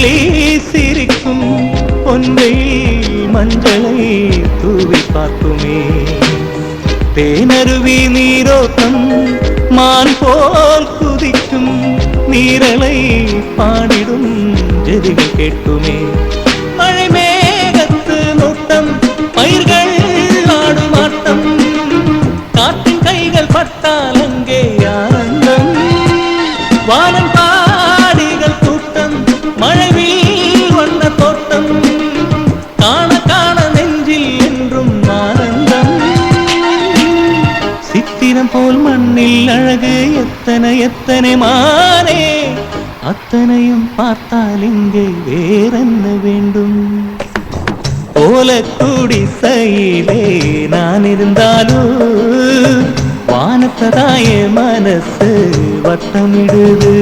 விண்வெளி சிரிக்கும் பொன்வை மஞ்சளை தூவி பார்க்குமே தேனருவி நீரோட்டம் மான் போல் குதிக்கும் நீரலை பாடிடும் ஜெதிகள் கேட்குமே மழை மேகத்து நோட்டம் பயிர்கள் ஆடும் ஆட்டம் காற்றின் கைகள் பட்டால் அங்கே ஆனந்தம் வானம் பாடிகள் கூட்டம் மழைவில் வண்ண தோட்டம் காண காண நெஞ்சில் என்றும் ஆனந்தம் சித்திரம் போல் மண்ணில் அழகு எத்தனை எத்தனை மானே அத்தனையும் பார்த்தால் இங்கே வேறென்ன வேண்டும் ஓலக்குடிசையிலே நான் இருந்தாலும் வானத்ததாய மனசு வட்டமிடுது